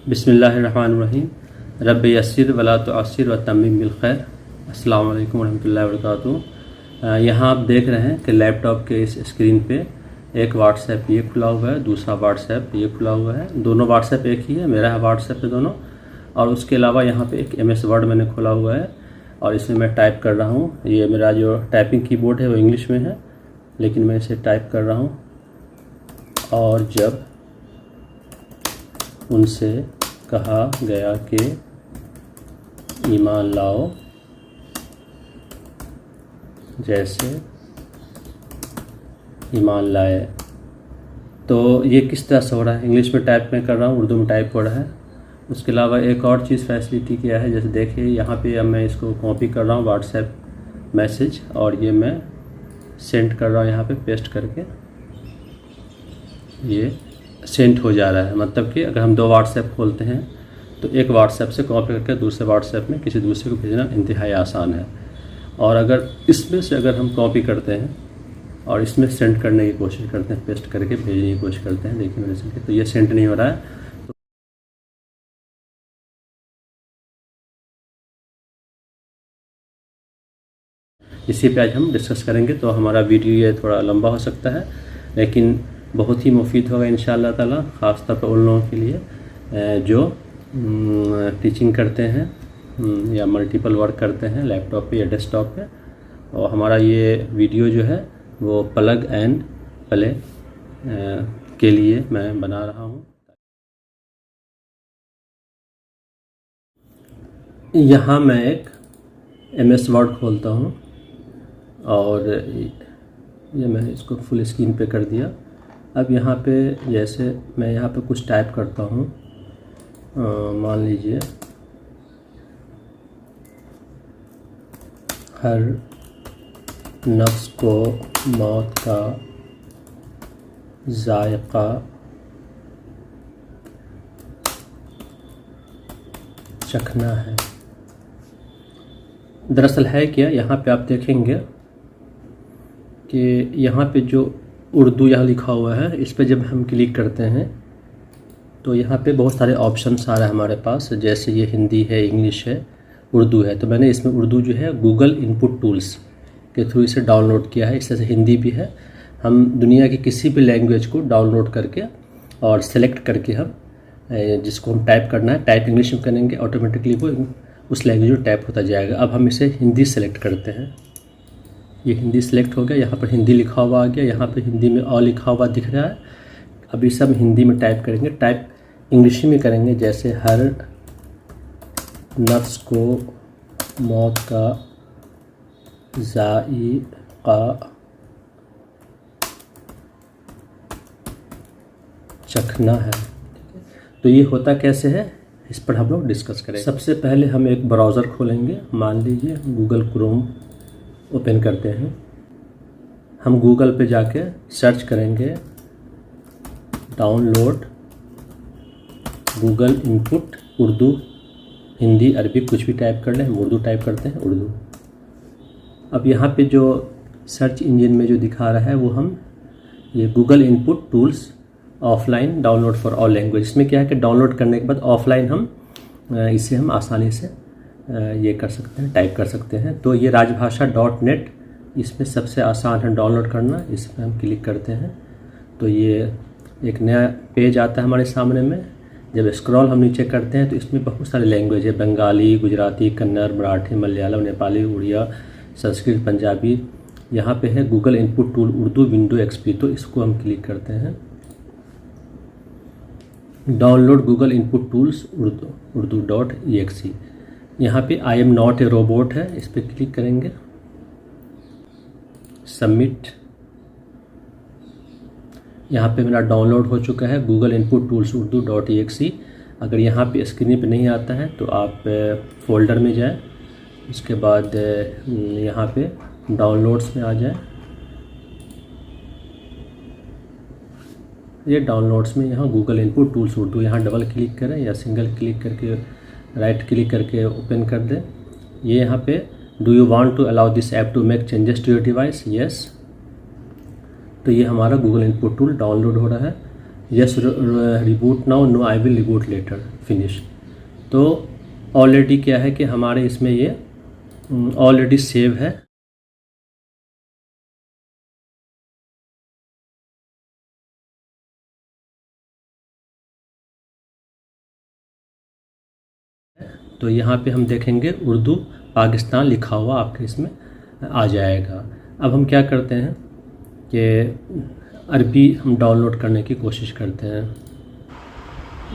बिस्मिल्लाहिर्रहमानिर्रहीम। रब्बि यस्सिर वला तुअस्सिर व तम्मिम बिल खैर। अस्सलाम वालेकुम रहमतुल्लाहि व बरकातुहू। यहाँ आप देख रहे हैं कि लैपटॉप के इस स्क्रीन पे एक व्हाट्सएप ये खुला हुआ है, दूसरा व्हाट्सएप ये खुला हुआ है। दोनों व्हाट्सएप एक ही है, मेरा है व्हाट्सएप पे दोनों। और उसके अलावा यहाँ पे एक MS वर्ड मैंने खोला हुआ है और इसमें मैं टाइप कर रहा हूँ। ये मेरा जो टाइपिंग कीबोर्ड है वो इंग्लिश में है, लेकिन मैं इसे टाइप कर रहा हूँ। और जब उनसे कहा गया कि ईमान लाओ जैसे ईमान लाए, तो ये किस तरह से हो रहा है। इंग्लिश में टाइप मैं कर रहा हूँ, उर्दू में टाइप हो रहा है। उसके अलावा एक और चीज़ फैसिलिटी किया है, जैसे देखिए यहाँ पे अब मैं इसको कॉपी कर रहा हूँ व्हाट्सएप मैसेज, और ये मैं सेंड कर रहा हूँ यहाँ पे पेस्ट करके। ये सेंड हो जा रहा है, मतलब कि अगर हम दो व्हाट्सएप खोलते हैं तो एक व्हाट्सएप से कॉपी करके दूसरे व्हाट्सएप में किसी दूसरे को भेजना इंतहाई आसान है। और अगर इसमें से अगर हम कॉपी करते हैं और इसमें सेंड करने की कोशिश करते हैं, पेस्ट करके भेजने की कोशिश करते हैं, देखिए मेरे से तो ये सेंड नहीं हो रहा है। इसी पे आज हम डिस्कस करेंगे। तो हमारा वीडियो ये थोड़ा लंबा हो सकता है, लेकिन बहुत ही मुफीद होगा इंशाअल्लाह ताला, ख़ासतौर पर उन लोगों के लिए जो टीचिंग करते हैं या मल्टीपल वर्क करते हैं लैपटॉप पे या डेस्कटॉप पे। और हमारा ये वीडियो जो है वो प्लग एंड प्ले के लिए मैं बना रहा हूँ। यहाँ मैं एक MS वर्ड खोलता हूँ और ये मैंने इसको फुल स्क्रीन पे कर दिया। अब यहाँ पे जैसे मैं यहाँ पे कुछ टाइप करता हूँ, मान लीजिए हर नफ्स को मौत का जायका चखना है। दरअसल है क्या, यहाँ पे आप देखेंगे कि यहाँ पे जो उर्दू यहाँ लिखा हुआ है, इस पे जब हम क्लिक करते हैं तो यहाँ पे बहुत सारे ऑप्शंस आ रहे हैं हमारे पास। जैसे ये हिंदी है, इंग्लिश है, उर्दू है। तो मैंने इसमें उर्दू जो है गूगल इनपुट टूल्स के थ्रू इसे डाउनलोड किया है। इस तरह से हिंदी भी है। हम दुनिया की किसी भी लैंग्वेज को डाउनलोड करके और सेलेक्ट करके हम जिसको हम टाइप करना है, टाइप इंग्लिश में करेंगे, ऑटोमेटिकली वो उस लैंग्वेज में टाइप होता जाएगा। अब हम इसे हिंदी सेलेक्ट करते हैं। ये हिंदी सेलेक्ट हो गया, यहाँ पर हिंदी लिखा हुआ आ गया, यहाँ पे हिंदी में और लिखा हुआ दिख रहा है। अब ये सब हिंदी में टाइप करेंगे, टाइप इंग्लिश में करेंगे। जैसे हर नफ्स को मौत का जायका चखना है। तो ये होता कैसे है, इस पर हम लोग डिस्कस करेंगे। सबसे पहले हम एक ब्राउज़र खोलेंगे, मान लीजिए गूगल क्रोम ओपन करते हैं। हम गूगल पे जाके सर्च करेंगे download Google input Urdu, Hindi, अरबी कुछ भी टाइप कर लें। हम उर्दू टाइप करते हैं, उर्दू। अब यहाँ पे जो सर्च इंजन में जो दिखा रहा है वो हम ये Google input tools offline download for all language. इसमें क्या है कि डाउनलोड करने के बाद ऑफलाइन हम इसे हम आसानी से ये कर सकते हैं, टाइप कर सकते हैं। तो ये राजभाषा.net, इसमें सबसे आसान है डाउनलोड करना। इसमें हम क्लिक करते हैं तो ये एक नया पेज आता है हमारे सामने में। जब स्क्रॉल हम नीचे करते हैं तो इसमें बहुत सारे लैंग्वेज है, बंगाली, गुजराती, कन्नड़, मराठी, मलयालम, नेपाली, उड़िया, संस्कृत, पंजाबी। यहाँ पे है Google input tool Urdu window XP, तो इसको हम क्लिक करते हैं। Download Google input tools urdu.exe। यहाँ पे I am not a robot है, इस पर क्लिक करेंगे, सबमिट। यहाँ पे मेरा डाउनलोड हो चुका है गूगल इनपुट टूल्स urdu.exe। अगर यहाँ पे स्क्रीन पे नहीं आता है तो आप फोल्डर में जाएं, उसके बाद यहाँ पे डाउनलोड्स में आ जाएं। ये डाउनलोड्स में यहाँ गूगल इनपुट टूल्स उर्दू, यहाँ डबल क्लिक करें या सिंगल क्लिक करके राइट क्लिक करके ओपन कर दें। ये यहाँ पे do you want to allow this app to make changes to your device, yes. तो ये हमारा गूगल इनपुट टूल डाउनलोड हो रहा है। Yes reboot now, no I will reboot later, finish. तो ऑलरेडी क्या है कि हमारे इसमें ये ऑलरेडी सेव है। तो यहाँ पे हम देखेंगे उर्दू पाकिस्तान लिखा हुआ आपके इसमें आ जाएगा। अब हम क्या करते हैं कि अरबी हम डाउनलोड करने की कोशिश करते हैं।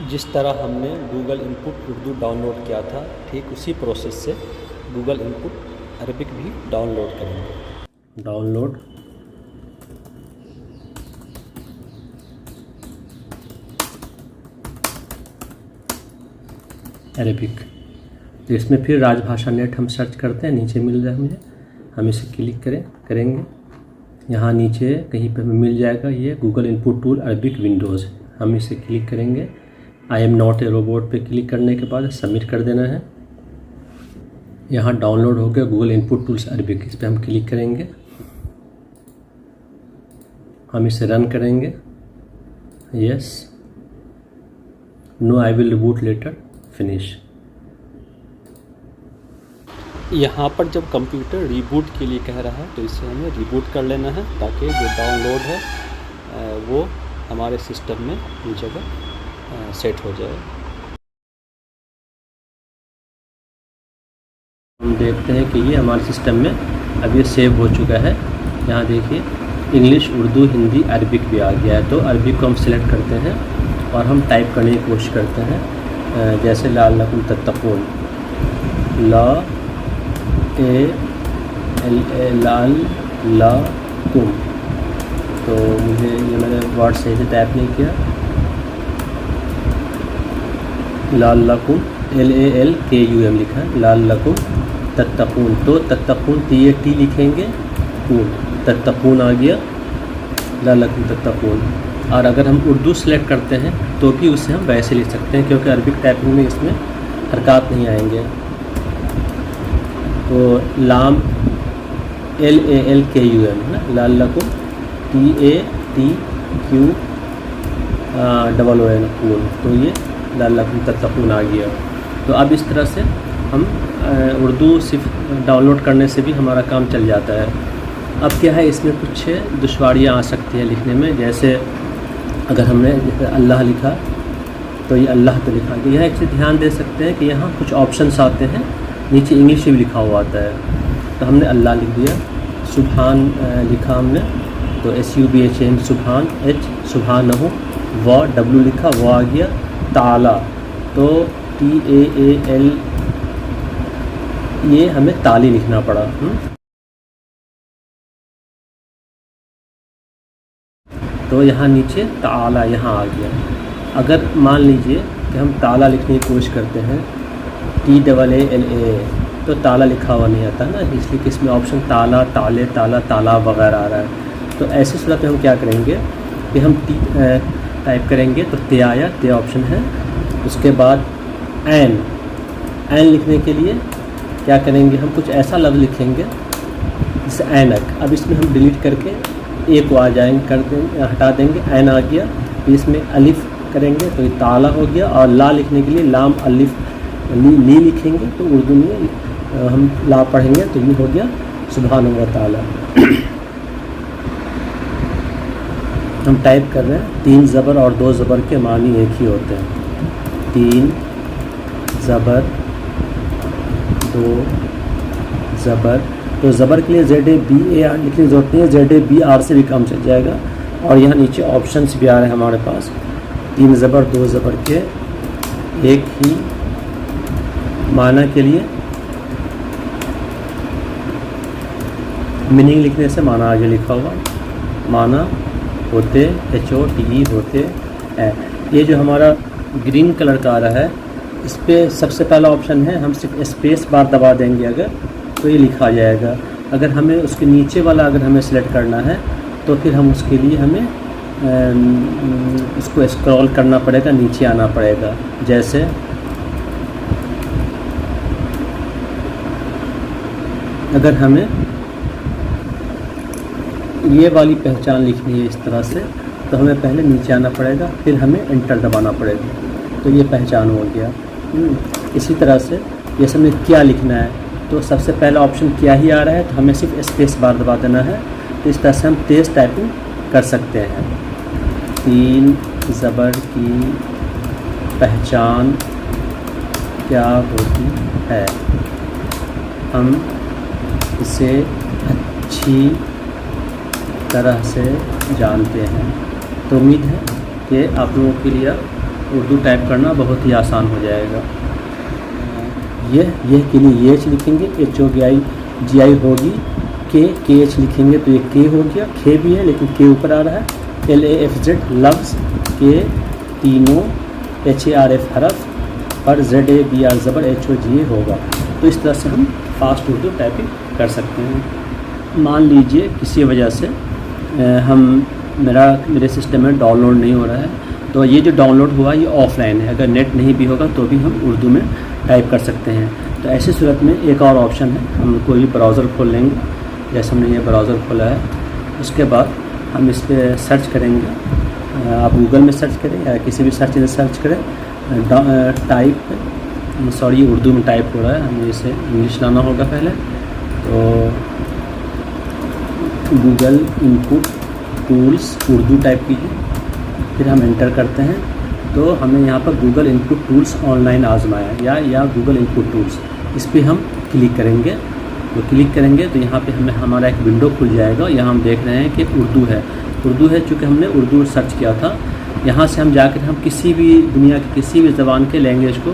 जिस तरह हमने गूगल इनपुट उर्दू डाउनलोड किया था, ठीक उसी प्रोसेस से गूगल इनपुट अरबिक भी डाउनलोड करेंगे। डाउनलोड अरबिक, तो इसमें फिर राजभाषा नेट हम सर्च करते हैं, नीचे मिल रहा है मुझे, हम इसे क्लिक करेंगे। यहाँ नीचे कहीं पर मिल जाएगा ये Google input tool Arabic Windows, हम इसे क्लिक करेंगे। I am not a robot पे क्लिक करने के बाद सबमिट कर देना है। यहाँ डाउनलोड हो गया गूगल इनपुट टूल्स अरबिक, इस पर हम क्लिक करेंगे, हम इसे रन करेंगे। Yes, no I will reboot later, finish. यहाँ पर जब कंप्यूटर रिबूट के लिए कह रहा है तो इसे हमें रिबूट कर लेना है, ताकि जो डाउनलोड है वो हमारे सिस्टम में उस जगह सेट हो जाए। हम देखते हैं कि ये हमारे सिस्टम में अब ये सेव हो चुका है। यहाँ देखिए इंग्लिश, उर्दू, हिंदी, अरबिक भी आ गया है। तो अरबिक को हम सिलेक्ट करते हैं और हम टाइप करने की कोशिश करते हैं, जैसे लअल्लकुम तत्तकून, ला ए एल ए लाल ला कुम। तो मुझे ये मैंने वर्ड सही से टाइप नहीं किया, लाल लकुम LALKUM लिखा है, लाल लकुम तत्तकून। तो तत्तकून टी लिखेंगे, कून, तत्तकून आ गया, लाल लकुम तत्तकून। और अगर हम उर्दू सेलेक्ट करते हैं तो भी उसे हम वैसे लिख सकते हैं, क्योंकि अरबिक टाइपिंग में इसमें हरकत नहीं आएंगे। तो लाम LALKUM है ना, लाल लकुम TATQOON कून, तो ये लाल लकुम तत्तकून आ गया। तो अब इस तरह से हम उर्दू सिर्फ डाउनलोड करने से भी हमारा काम चल जाता है। अब क्या है, इसमें कुछ दुश्वारियाँ आ सकती हैं लिखने में, जैसे अगर हमने जैसे अल्लाह लिखा तो ये अल्लाह तो लिखा गया। यह एक चीज़ ध्यान दे सकते हैं कि यहाँ कुछ ऑप्शंस आते हैं, नीचे इंग्लिश में भी लिखा हुआ आता है। तो हमने अल्लाह लिख दिया, सुबहान लिखा हमने तो SUBHAN सुबहान, सुबहानहू, W लिखा, वो आ गया, ताला तो TAAL, ये हमें ताली लिखना पड़ा। तो यहाँ नीचे ताला यहाँ आ गया। अगर मान लीजिए कि हम ताला लिखने की कोशिश करते हैं, TAALA, तो ताला लिखा हुआ नहीं आता ना, इसलिए कि इसमें ऑप्शन ताला, ताले, ताला, ताला वगैरह आ रहा है। तो ऐसी सूरत में हम क्या करेंगे कि हम टाइप करेंगे तो ते आया, ते ऑप्शन है। उसके बाद एन लिखने के लिए क्या करेंगे, हम कुछ ऐसा लफ्ज़ लिखेंगे जैसे ऐनक। अब इसमें हम डिलीट करके ए को आ जाएंगे, कर देंगे, हटा देंगे, ऐन आ गया। इसमें अलिफ करेंगे तो ये ताला हो गया। और ला लिखने के लिए लाम अलिफ ली लिखेंगे, तो उर्दू में हम ला पढ़ेंगे तो ये हो गया सुभान व ताला। हम टाइप कर रहे हैं, 3 ज़बर और 2 ज़बर के मानी एक ही होते हैं। 3 ज़बर 2 ज़बर, तो ज़बर के लिए ZABAR लिखने की ज़रूरत नहीं है, ZABR से भी काम चल जाएगा। और यहाँ नीचे ऑप्शंस भी आ रहे हैं हमारे पास, 3 ज़बर 2 ज़बर के एक ही माना के लिए मीनिंग लिखने से माना आगे लिखा हुआ, माना होते HOTE होते है। ये जो हमारा ग्रीन कलर का आ रहा है, इस पर सबसे पहला ऑप्शन है, हम सिर्फ स्पेस बार दबा देंगे अगर, तो ये लिखा जाएगा। अगर हमें उसके नीचे वाला अगर हमें सेलेक्ट करना है तो फिर हम उसके लिए हमें उसको स्क्रॉल करना पड़ेगा, नीचे आना पड़ेगा। जैसे अगर हमें ये वाली पहचान लिखनी है इस तरह से, तो हमें पहले नीचे आना पड़ेगा, फिर हमें एंटर दबाना पड़ेगा। तो ये पहचान हो गया। इसी तरह से ये समय क्या लिखना है, तो सबसे पहला ऑप्शन क्या ही आ रहा है, तो हमें सिर्फ स्पेस बार दबा देना है। तो इस तरह से हम तेज़ टाइपिंग कर सकते हैं। 3 ज़बर की पहचान क्या होती है, हम इसे अच्छी तरह से जानते हैं। तो उम्मीद है कि आप लोगों के लिए उर्दू टाइप करना बहुत ही आसान हो जाएगा। ये के लिए ये एच लिखेंगे, HOGI होगी, के एच लिखेंगे तो ये के हो गया, खे भी है लेकिन के ऊपर आ रहा है। LAFZ लफ्ज़ के तीनों HARF हरफ पर ZABR ज़बर HOGA होगा। तो इस तरह से हम फास्ट उर्दू टाइपिंग कर सकते हैं। मान लीजिए किसी वजह से मेरे सिस्टम में डाउनलोड नहीं हो रहा है, तो ये जो डाउनलोड हुआ ये ऑफलाइन है, अगर नेट नहीं भी होगा तो भी हम उर्दू में टाइप कर सकते हैं। तो ऐसी सूरत में एक और ऑप्शन है, हम कोई ब्राउज़र खोल लेंगे। जैसे हमने ये ब्राउज़र खोला है, उसके बाद हम इस पर सर्च करेंगे। आप गूगल में सर्च करें या किसी भी सर्च में सर्च करें, उर्दू में टाइप हो रहा है, हमें इसे इंग्लिश लाना होगा पहले। तो Google input tools Urdu type कीजिए, फिर हम एंटर करते हैं। तो हमें यहाँ पर गूगल इनपुट टूल्स ऑनलाइन आजमाया या गूगल इनपुट टूल्स, इस पर हम क्लिक करेंगे। तो क्लिक करेंगे तो यहाँ पे हमें हमारा एक विंडो खुल जाएगा। यहाँ हम देख रहे हैं कि उर्दू है चूँकि हमने उर्दू सर्च किया था। यहाँ से हम जाकर हम किसी भी दुनिया की किसी भी ज़बान के लैंग्वेज को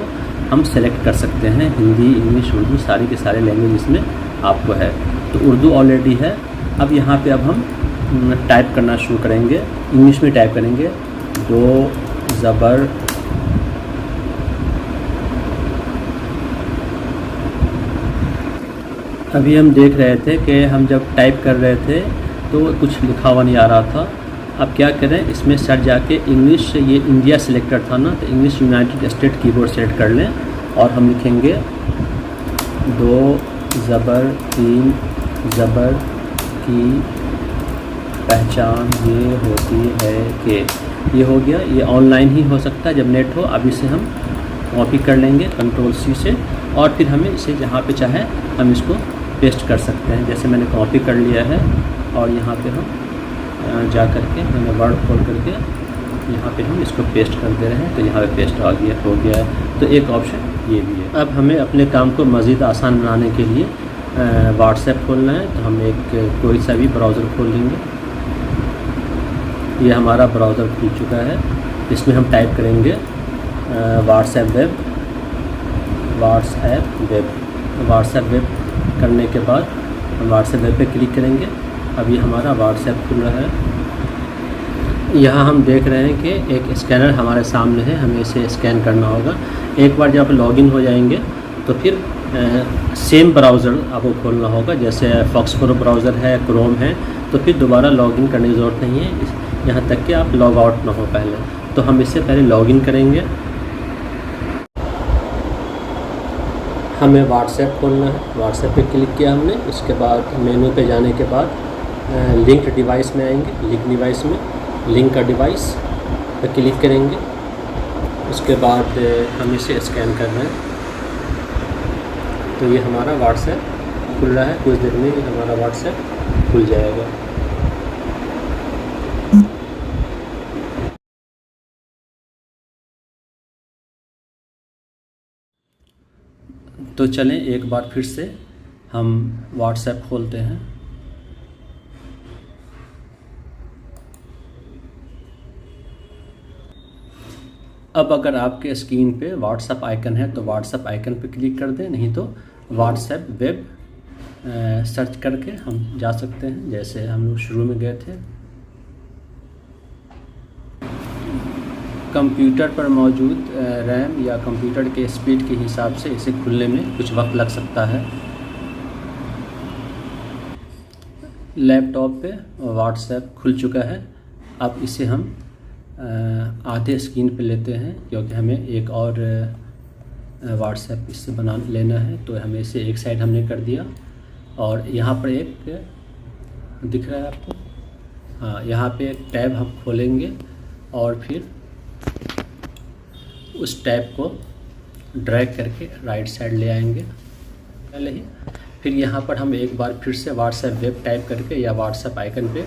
हम सेलेक्ट कर सकते हैं। हिंदी, इंग्लिश, उर्दू सारे के सारे लैंग्वेज इसमें आपको है। तो उर्दू ऑलरेडी है। अब यहाँ पे अब हम टाइप करना शुरू करेंगे, इंग्लिश में टाइप करेंगे। 2 ज़बर अभी हम देख रहे थे कि हम जब टाइप कर रहे थे तो कुछ लिखा हुआ नहीं आ रहा था। अब क्या करें, इसमें सर्च जाके इंग्लिश, ये इंडिया सिलेक्टेड था ना, तो English United state keyboard select कर लें और हम लिखेंगे 2 ज़बर 3 ज़बर की पहचान ये होती है कि, ये हो गया। ये ऑनलाइन ही हो सकता है जब नेट हो। अब इसे हम कॉपी कर लेंगे Ctrl+C से, और फिर हमें इसे जहाँ पे चाहे हम इसको पेस्ट कर सकते हैं। जैसे मैंने कॉपी कर लिया है और यहाँ पे हम जा कर के हमने वर्ड खोल करके यहाँ पे हम इसको पेस्ट कर दे रहे हैं। तो यहाँ पे पेस्ट हो गया है। तो एक ऑप्शन ये भी है। अब हमें अपने काम को मज़ीद आसान बनाने के लिए व्हाट्सएप खोलना है। तो हम कोई सा भी ब्राउज़र खोल लेंगे। ये हमारा ब्राउज़र खुल चुका है। इसमें हम टाइप करेंगे व्हाट्सएप वेब करने के बाद हम व्हाट्सएप वेब पे क्लिक करेंगे। अब ये हमारा व्हाट्सएप खुल रहा है। यहाँ हम देख रहे हैं कि एक स्कैनर हमारे सामने है, हमें इसे स्कैन करना होगा। एक बार जब आप लॉगिन हो जाएंगे तो फिर सेम ब्राउज़र आपको खोलना होगा। जैसे फॉक्सप्रो ब्राउज़र है, क्रोम है, तो फिर दोबारा लॉगिन करने की ज़रूरत नहीं है, यहाँ तक कि आप लॉग आउट ना हो पहले। तो हम इससे पहले लॉगिन करेंगे। हमें व्हाट्सएप खोलना है। व्हाट्सएप पे क्लिक किया हमने, उसके बाद मेनू पे जाने के बाद लिंक डिवाइस में आएंगे। लिंक डिवाइस में लिंक का डिवाइस पे क्लिक करेंगे। उसके बाद हम इसे स्कैन कर रहे हैं। तो ये हमारा व्हाट्सएप खुल रहा है। कुछ देर में हमारा व्हाट्सएप खुल जाएगा। तो चलें एक बार फिर से हम व्हाट्सएप खोलते हैं। अब अगर आपके स्क्रीन पे व्हाट्सएप आइकन है तो व्हाट्सएप आइकन पे क्लिक कर दें, नहीं तो व्हाट्सएप वेब सर्च करके हम जा सकते हैं, जैसे हम लोग शुरू में गए थे। कंप्यूटर पर मौजूद रैम या कंप्यूटर के स्पीड के हिसाब से इसे खुलने में कुछ वक्त लग सकता है। लैपटॉप पे व्हाट्सएप खुल चुका है। अब इसे हम आधे स्क्रीन पे लेते हैं, क्योंकि हमें एक और व्हाट्सएप इससे बना लेना है। तो हमें इसे एक साइड हमने कर दिया, और यहाँ पर एक दिख रहा है आपको, हाँ, यहाँ पे एक टैब हम खोलेंगे और फिर उस टैब को ड्रैग करके राइट साइड ले आएंगे पहले ही। फिर यहाँ पर हम एक बार फिर से व्हाट्सएप वेब टाइप करके या व्हाट्सएप आइकन पे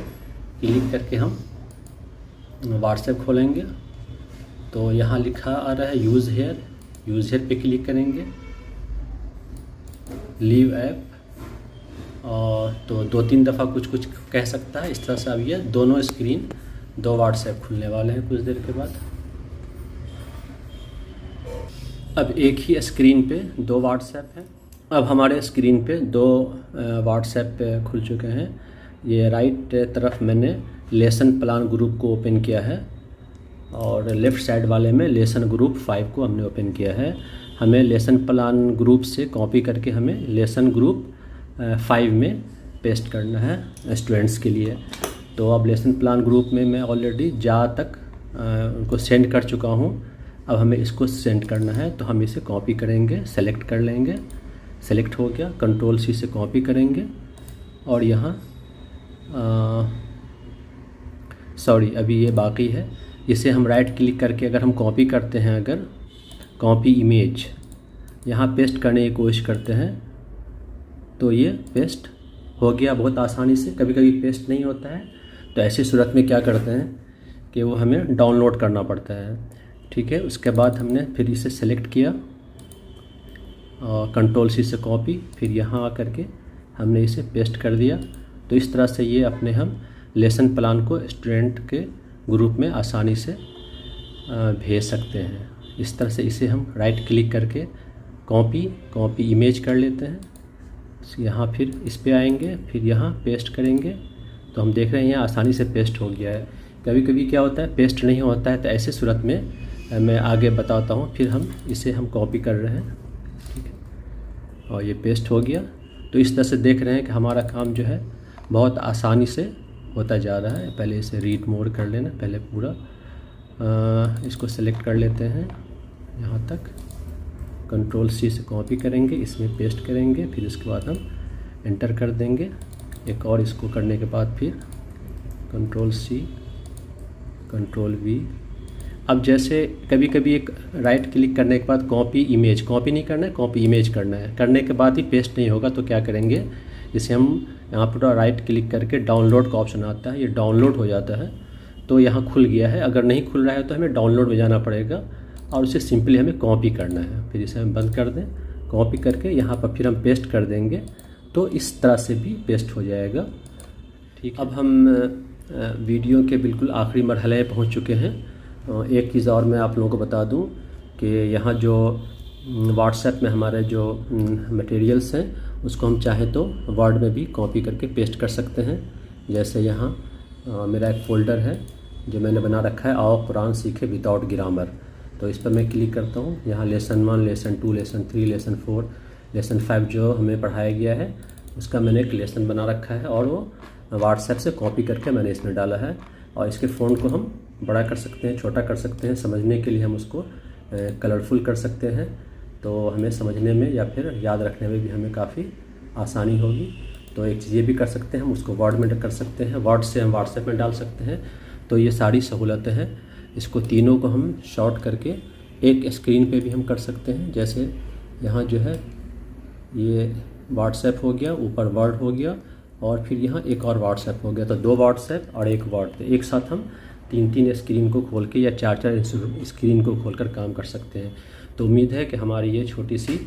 क्लिक करके हम व्हाट्सएप खोलेंगे। तो यहाँ लिखा आ रहा है यूज़ हेयर पे क्लिक करेंगे, लीव ऐप, और तो 2-3 दफ़ा कुछ कह सकता है इस तरह से। अब ये दोनों स्क्रीन 2 व्हाट्सएप खुलने वाले हैं कुछ देर के बाद। अब एक ही स्क्रीन पे 2 व्हाट्सएप हैं। अब हमारे स्क्रीन पे 2 व्हाट्सएप खुल चुके हैं। ये राइट तरफ मैंने लेसन प्लान ग्रुप को ओपन किया है और लेफ़्ट साइड वाले में लेसन ग्रुप 5 को हमने ओपन किया है। हमें लेसन प्लान ग्रुप से कॉपी करके हमें लेसन ग्रुप 5 में पेस्ट करना है स्टूडेंट्स के लिए। तो अब लेसन प्लान ग्रुप में मैं ऑलरेडी तक उनको सेंड कर चुका हूँ। अब हमें इसको सेंड करना है, तो हम इसे कॉपी करेंगे, सेलेक्ट कर लेंगे। सेलेक्ट हो गया, कंट्रोल C से कॉपी करेंगे और यहाँ अभी ये बाकी है। इसे हम राइट क्लिक करके अगर हम कॉपी करते हैं, अगर कॉपी इमेज यहाँ पेस्ट करने की कोशिश करते हैं तो ये पेस्ट हो गया बहुत आसानी से। कभी कभी पेस्ट नहीं होता है, तो ऐसी सूरत में क्या करते हैं कि वो हमें डाउनलोड करना पड़ता है। ठीक है, उसके बाद हमने फिर इसे सेलेक्ट किया और कंट्रोल C से कॉपी, फिर यहाँ आकर के हमने इसे पेस्ट कर दिया। तो इस तरह से ये अपने हम लेसन प्लान को स्टूडेंट के ग्रुप में आसानी से भेज सकते हैं। इस तरह से इसे हम राइट क्लिक करके कॉपी इमेज कर लेते हैं। यहाँ फिर इस पे आएंगे, फिर यहाँ पेस्ट करेंगे। तो हम देख रहे हैं यहाँ आसानी से पेस्ट हो गया है। कभी कभी क्या होता है पेस्ट नहीं होता है, तो ऐसे सूरत में मैं आगे बताता हूँ। फिर हम इसे कॉपी कर रहे हैं, ठीक है, और ये पेस्ट हो गया। तो इस तरह से देख रहे हैं कि हमारा काम जो है बहुत आसानी से होता जा रहा है। पहले इसे रीड मोड कर लेना, पहले पूरा इसको सेलेक्ट कर लेते हैं यहाँ तक। कंट्रोल C से कॉपी करेंगे, इसमें पेस्ट करेंगे, फिर उसके बाद हम एंटर कर देंगे। एक और इसको करने के बाद फिर कंट्रोल C, कंट्रोल V। अब जैसे कभी कभी एक राइट क्लिक करने के बाद कॉपी नहीं करना है, कॉपी इमेज करना है। करने के बाद ही पेस्ट नहीं होगा, तो क्या करेंगे, इसे हम यहाँ पर राइट क्लिक करके डाउनलोड का ऑप्शन आता है, ये डाउनलोड हो जाता है। तो यहाँ खुल गया है। अगर नहीं खुल रहा है तो हमें डाउनलोड में जाना पड़ेगा और उसे सिंपली हमें कॉपी करना है। फिर इसे हम बंद कर दें, कॉपी करके यहाँ पर फिर हम पेस्ट कर देंगे। तो इस तरह से भी पेस्ट हो जाएगा। ठीक, अब हम वीडियो के बिल्कुल आखिरी मरहले में पहुँच चुके हैं। एक चीज़ और मैं आप लोगों को बता दूं कि यहाँ जो व्हाट्सएप में हमारे जो मटेरियल्स हैं उसको हम चाहें तो वर्ड में भी कॉपी करके पेस्ट कर सकते हैं। जैसे यहाँ मेरा एक फ़ोल्डर है जो मैंने बना रखा है, आओ कुरान सीखे विदाउट ग्रामर। तो इस पर मैं क्लिक करता हूँ। यहाँ lesson 1, lesson 2, lesson 3, lesson 4, lesson 5 जो हमें पढ़ाया गया है उसका मैंने एक लेसन बना रखा है और वो व्हाट्सएप से कॉपी करके मैंने इसमें डाला है। और इसके फ़ॉन्ट को हम बड़ा कर सकते हैं, छोटा कर सकते हैं। समझने के लिए हम उसको कलरफुल कर सकते हैं, तो हमें समझने में या फिर याद रखने में भी हमें काफ़ी आसानी होगी। तो एक चीज़ ये भी कर सकते हैं, हम उसको वर्ड में कर सकते हैं, वर्ड से हम व्हाट्सएप में डाल सकते हैं। तो ये सारी सहूलतें हैं। इसको तीनों को हम शॉर्ट करके एक स्क्रीन पे भी हम कर सकते हैं। जैसे यहाँ जो है ये व्हाट्सएप हो गया, ऊपर वर्ड हो गया और फिर यहाँ एक और व्हाट्सएप हो गया। तो 2 व्हाट्सएप और एक वर्ड पे एक साथ हम 3-3 स्क्रीन को खोल के या 4-4 स्क्रीन को खोलकर काम कर सकते हैं। तो उम्मीद है कि हमारी ये छोटी सी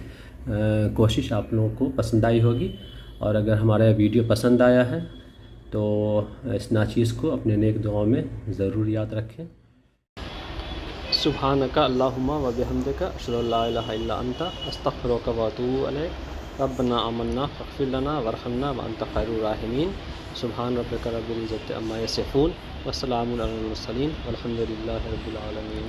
कोशिश आप लोगों को पसंद आई होगी। और अगर हमारा वीडियो पसंद आया है तो इस नाचीज़ को अपने नेक दुआओं में ज़रूर याद रखें। सुब्हानका अल्लाहुम्मा व बिहम्दिका अशहदु अल्ला इलाहा इल्ला अंता अस्तगफिरुका व अतूबु इलैक। रब्बना आमन्ना फ़ग़फ़िर लना वरहमना व अंता खैरुर राहिमीन। सुब्हान रब्बिका रब्बिल इज़्ज़ति अम्मा यसिफ़ून व सलामुन अलल मुरसलीन वल्हम्दुलिल्लाहि रब्बिल आलमीन।